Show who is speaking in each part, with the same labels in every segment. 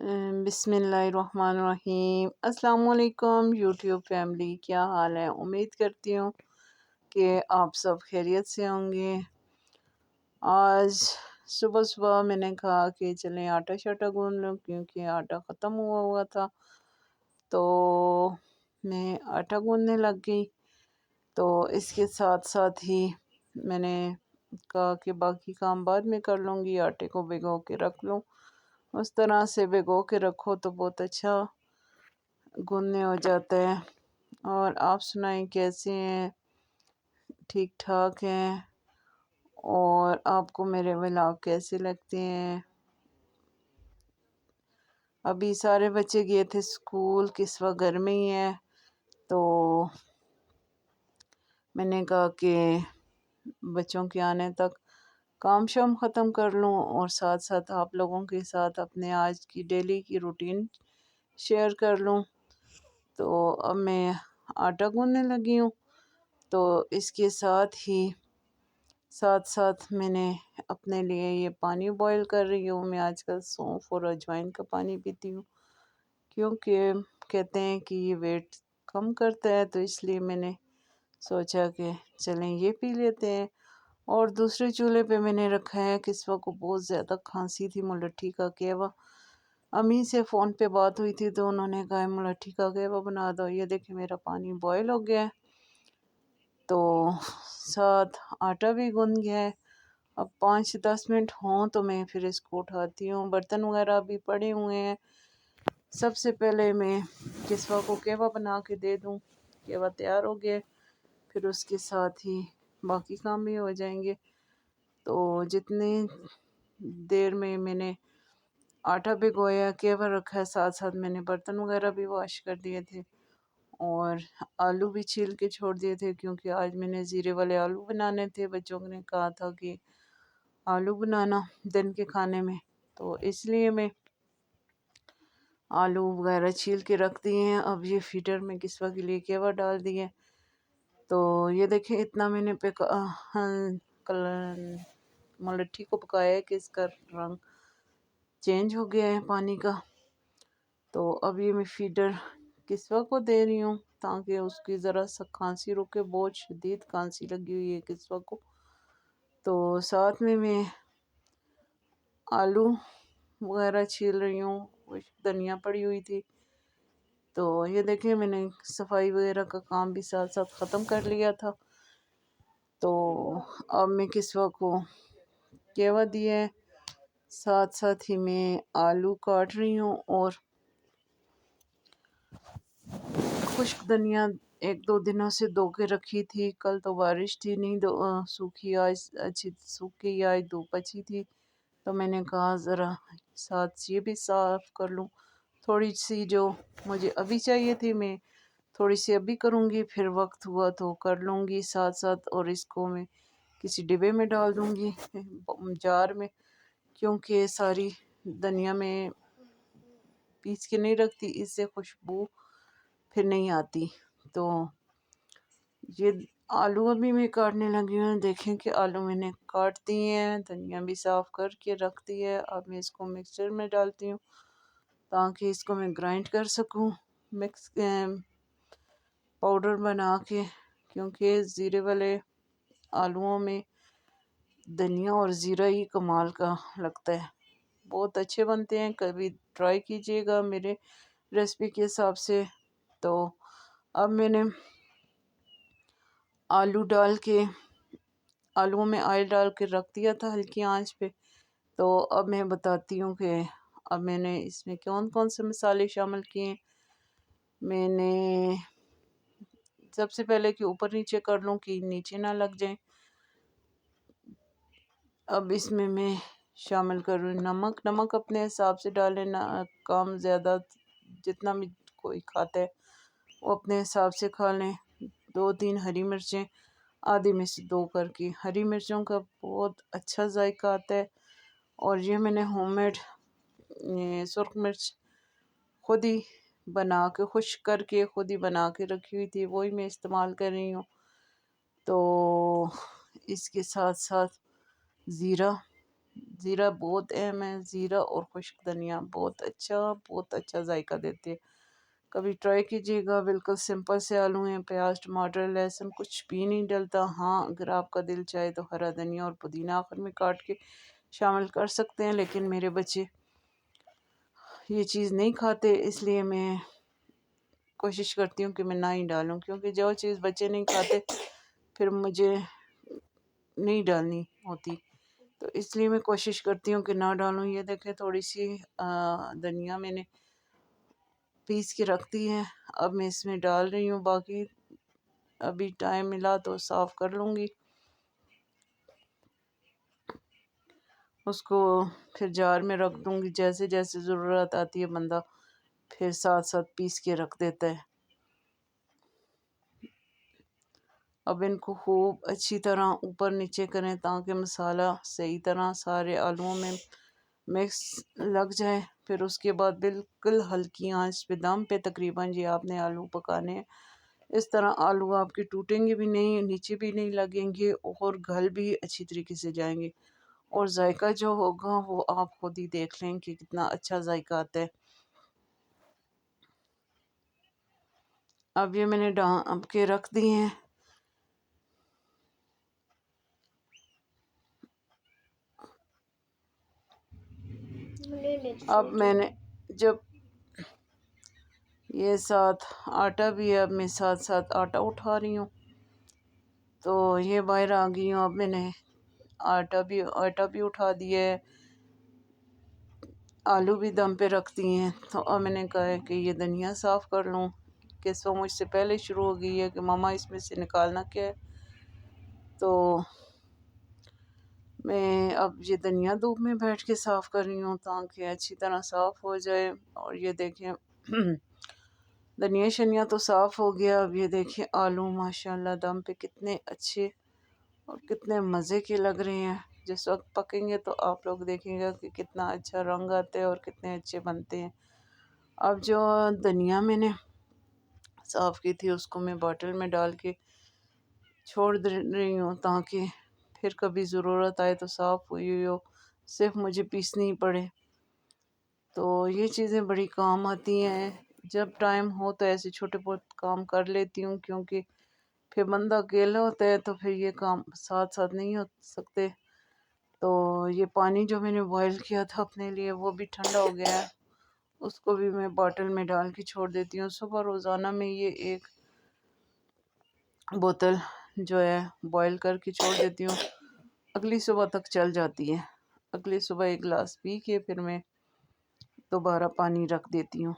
Speaker 1: बिस्मिल्लाहिर्रहमानिर्रहीम। अस्सलाम वालेकुम यूट्यूब फैमिली, क्या हाल है? उम्मीद करती हूँ कि आप सब खैरियत से होंगे। आज सुबह सुबह मैंने कहा कि चलें आटा शाटा गूंद लूँ, क्योंकि आटा ख़त्म हुआ हुआ था। तो मैं आटा गूंदने लग गई। तो इसके साथ साथ ही मैंने कहा कि बाकी काम बाद में कर लूँगी, आटे को भिगो के रख लूँ। उस तरह से भिगो के रखो तो बहुत अच्छा गूंदने हो जाता है। और आप सुनाएं, कैसे हैं? ठीक ठाक हैं? और आपको मेरे व्लॉग कैसे लगते हैं? अभी सारे बच्चे गए थे स्कूल, किस वक्त घर में ही है। तो मैंने कहा कि बच्चों के आने तक काम शाम ख़त्म कर लूँ और साथ साथ आप लोगों के साथ अपने आज की डेली की रूटीन शेयर कर लूँ। तो अब मैं आटा गूंदने लगी हूँ। तो इसके साथ साथ मैंने अपने लिए ये पानी बॉईल कर रही हूँ। मैं आजकल सौंफ और अजवाइन का पानी पीती हूँ, क्योंकि कहते हैं कि ये वेट कम करता है। तो इसलिए मैंने सोचा कि चलें ये पी लेते हैं। और दूसरे चूल्हे पे मैंने रखा है, किस्वा को बहुत ज़्यादा खांसी थी, मुलट्ठी का कहवा। अम्मी से फ़ोन पे बात हुई थी तो उन्होंने कहा मुलट्ठी का कहवा बना दो। ये देखिए मेरा पानी बॉयल हो गया है, तो साथ आटा भी गूंद गया है। अब 5-10 मिनट हों तो मैं फिर इसको उठाती हूँ। बर्तन वगैरह भी पड़े हुए हैं। सबसे पहले मैं किस्वा को कहवा बना के दे दूँ। कहवा तैयार हो गया, फिर उसके साथ ही बाकी काम भी हो जाएंगे। तो जितनी देर में मैंने आटा भिगोया, कहवा रखा है, साथ साथ मैंने बर्तन वगैरह भी वॉश कर दिए थे और आलू भी छील के छोड़ दिए थे, क्योंकि आज मैंने ज़ीरे वाले आलू बनाने थे। बच्चों ने कहा था कि आलू बनाना दिन के खाने में, तो इसलिए मैं आलू वगैरह छील के रख दिए हैं। अब ये फीडर में किस्वा के लिए कहवा डाल दिए। तो ये देखें इतना मैंने कलर मुलट्ठी को पकाया है कि इसका रंग चेंज हो गया है पानी का। तो अब ये मैं फीडर किस्वा को दे रही हूँ ताकि उसकी ज़रा सा खांसी रुके। बहुत शदीद खांसी लगी हुई है किस्वा को। तो साथ में मैं आलू वगैरह छील रही हूँ, कुछ धनिया पड़ी हुई थी। तो ये देखें मैंने सफाई वगैरह का काम भी साथ साथ ख़त्म कर लिया था। तो अब मैं किस्वा को कहवा दिया है, साथ साथ ही मैं आलू काट रही हूँ। और खुश्क धनिया 1-2 दिनों से धो के रखी थी। कल तो बारिश थी नहीं, सूखी, आज अच्छी सूखी, आज धूप अच्छी थी। तो मैंने कहा ज़रा साथ ये भी साफ़ कर लूँ। थोड़ी सी जो मुझे अभी चाहिए थी मैं थोड़ी सी अभी करूँगी, फिर वक्त हुआ तो कर लूँगी साथ साथ। और इसको मैं किसी डिब्बे में डाल दूँगी, जार में, क्योंकि सारी धनिया में पीस के नहीं रखती, इससे खुशबू फिर नहीं आती। तो ये आलू अभी मैं काटने लगी हूँ। देखें कि आलू मैंने काट दिए हैं, धनिया भी साफ़ करके रख दी है। अब मैं इसको मिक्सचर में डालती हूँ ताकि इसको मैं ग्राइंड कर सकूँ, मिक्स पाउडर बना के, क्योंकि ज़ीरे वाले आलूओं में धनिया और ज़ीरा ही कमाल का लगता है। बहुत अच्छे बनते हैं, कभी ट्राई कीजिएगा मेरे रेसिपी के हिसाब से। तो अब मैंने आलूओं में ऑयल डाल के रख दिया था हल्की आंच पे। तो अब मैं बताती हूँ कि अब मैंने इसमें कौन कौन से मसाले शामिल किए। मैंने सबसे पहले कि ऊपर नीचे कर लूँ कि नीचे ना लग जाए। अब इसमें मैं शामिल करूँ नमक। नमक अपने हिसाब से डालें, ना कम ज़्यादा, जितना भी कोई खाता है वो अपने हिसाब से खा लें। 2-3 हरी मिर्चें, आधी में से 2 करके। हरी मिर्चों का बहुत अच्छा जायका आता है। और ये मैंने होममेड सुरख मिर्च खुद ही बना के, खुश्क करके खुद ही बना के रखी हुई थी, वही मैं इस्तेमाल कर रही हूँ। तो इसके साथ साथ ज़ीरा زیرہ بہت اہم ہے، زیرہ اور خشک دھنیا بہت اچھا ذائقہ دیتے ہیں۔ کبھی ٹرائی کیجیے گا، بالکل سمپل سے آلو ہیں، پیاز ٹماٹر لہسن کچھ بھی نہیں ڈلتا۔ ہاں اگر آپ کا دل چاہے تو ہرا دھنیا اور پودینہ آخر میں کاٹ کے شامل کر سکتے ہیں، لیکن میرے بچے یہ چیز نہیں کھاتے، اس لیے میں کوشش کرتی ہوں کہ میں نہ ہی ڈالوں، کیونکہ جو چیز بچے نہیں کھاتے پھر مجھے نہیں ڈالنی ہوتی، تو اس لیے میں کوشش کرتی ہوں کہ نہ ڈالوں۔ یہ دیکھیں تھوڑی سی دھنیا میں نے پیس کے رکھ دی ہے، اب میں اس میں ڈال رہی ہوں، باقی ابھی ٹائم ملا تو صاف کر لوں گی اس کو، پھر جار میں رکھ دوں گی، جیسے جیسے ضرورت آتی ہے بندہ پھر ساتھ ساتھ پیس کے رکھ دیتا ہے۔ اب ان کو خوب اچھی طرح اوپر نیچے کریں تاکہ مسالہ صحیح طرح سارے آلوؤں میں مکس لگ جائے، پھر اس کے بعد بالکل ہلکی آنچ پہ دم پہ تقریباً جی آپ نے آلو پکانے ہیں، اس طرح آلو آپ کے ٹوٹیں گے بھی نہیں، نیچے بھی نہیں لگیں گے اور گل بھی اچھی طریقے سے جائیں گے، اور ذائقہ جو ہوگا وہ آپ خود ہی دیکھ لیں کہ کتنا اچھا ذائقہ آتا ہے۔ اب یہ میں نے ڈھانپ کے رکھ دی ہیں۔ اب میں نے جب یہ ساتھ آٹا بھی ہے، اب میں ساتھ ساتھ آٹا اٹھا رہی ہوں، تو یہ باہر آ گئی ہوں، اب میں نے آٹا بھی اٹھا دیا ہے، آلو بھی دم پہ رکھ دیے ہیں، تو اب میں نے کہا ہے کہ یہ دھنیا صاف کر لوں، کہ سو مجھ سے پہلے شروع ہو گئی ہے کہ ماما اس میں سے نکالنا کیا ہے، تو میں اب یہ دھنیا دھوپ میں بیٹھ کے صاف کر رہی ہوں تاکہ اچھی طرح صاف ہو جائے۔ اور یہ دیکھیں دھنیا شنیا تو صاف ہو گیا، اب یہ دیکھیں آلو ماشاءاللہ دم پہ کتنے اچھے اور کتنے مزے کے لگ رہے ہیں، جس وقت پکیں گے تو آپ لوگ دیکھیں گا کہ کتنا اچھا رنگ آتا ہے اور کتنے اچھے بنتے ہیں۔ اب جو دھنیا میں نے صاف کی تھی اس کو میں باٹل میں ڈال کے چھوڑ رہی ہوں تاکہ پھر کبھی ضرورت آئے تو صاف ہوئی ہوئی ہو، صرف مجھے پیسنی پڑے، تو یہ چیزیں بڑی کام آتی ہیں۔ جب ٹائم ہو تو ایسے چھوٹے بہت کام کر لیتی ہوں، کیونکہ پھر بندہ اکیلا ہوتا ہے تو پھر یہ کام ساتھ ساتھ نہیں ہو سکتے۔ تو یہ پانی جو میں نے بوائل کیا تھا اپنے لیے وہ بھی ٹھنڈا ہو گیا ہے، اس کو بھی میں باٹل میں ڈال کے چھوڑ دیتی ہوں۔ صبح روزانہ میں یہ ایک بوتل جو ہے بوائل کر کے چھوڑ دیتی ہوں، اگلی صبح تک چل جاتی ہے۔ اگلی صبح ایک گلاس پی کے پھر میں دوبارہ پانی رکھ دیتی ہوں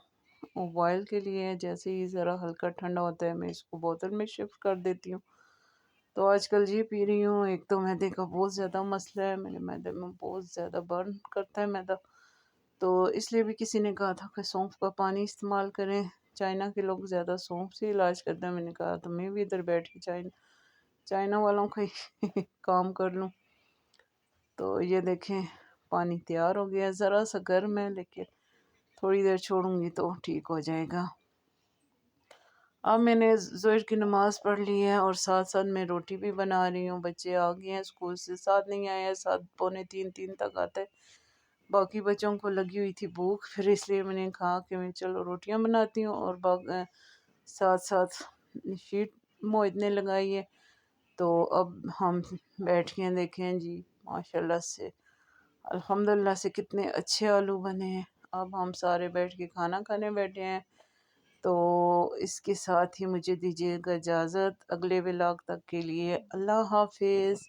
Speaker 1: اور بوائل کے لیے، جیسے ہی ذرا ہلکا ٹھنڈا ہوتا ہے میں اس کو بوتل میں شفٹ کر دیتی ہوں۔ تو آج کل یہ پی رہی ہوں، ایک تو میدے کا بہت زیادہ مسئلہ ہے، میرے میدے میں بہت زیادہ برن کرتا ہے میدا، تو اس لیے بھی کسی نے کہا تھا کہ سونف کا پانی استعمال کریں، چائنا کے لوگ زیادہ سونف سے علاج کرتے ہیں، میں نے کہا تو میں بھی ادھر بیٹھ کے چائنا والوں کا ہی کام کر لوں۔ تو یہ دیکھیں پانی تیار ہو گیا، ذرا سا گرم ہے لیکن تھوڑی دیر چھوڑوں گی تو ٹھیک ہو جائے گا۔ اب میں نے ظہر کی نماز پڑھ لی ہے اور ساتھ ساتھ میں روٹی بھی بنا رہی ہوں، بچے آ گئے ہیں اسکول سے، ساتھ نہیں آئے ہیں، 2:45 تک آتے، باقی بچوں کو لگی ہوئی تھی بھوک، پھر اس لیے میں نے کہا کہ میں چلو روٹیاں بناتی ہوں اور ساتھ ساتھ شیٹ موئدنے لگائی ہے، تو اب ہم بیٹھ کے دیکھیں جی ماشاءاللہ سے الحمدللہ سے کتنے اچھے آلو بنے ہیں۔ اب ہم سارے بیٹھ کے کھانا کھانے بیٹھے ہیں، تو اس کے ساتھ ہی مجھے دیجیے گا اجازت، اگلے ولاگ تک کے لیے اللہ حافظ۔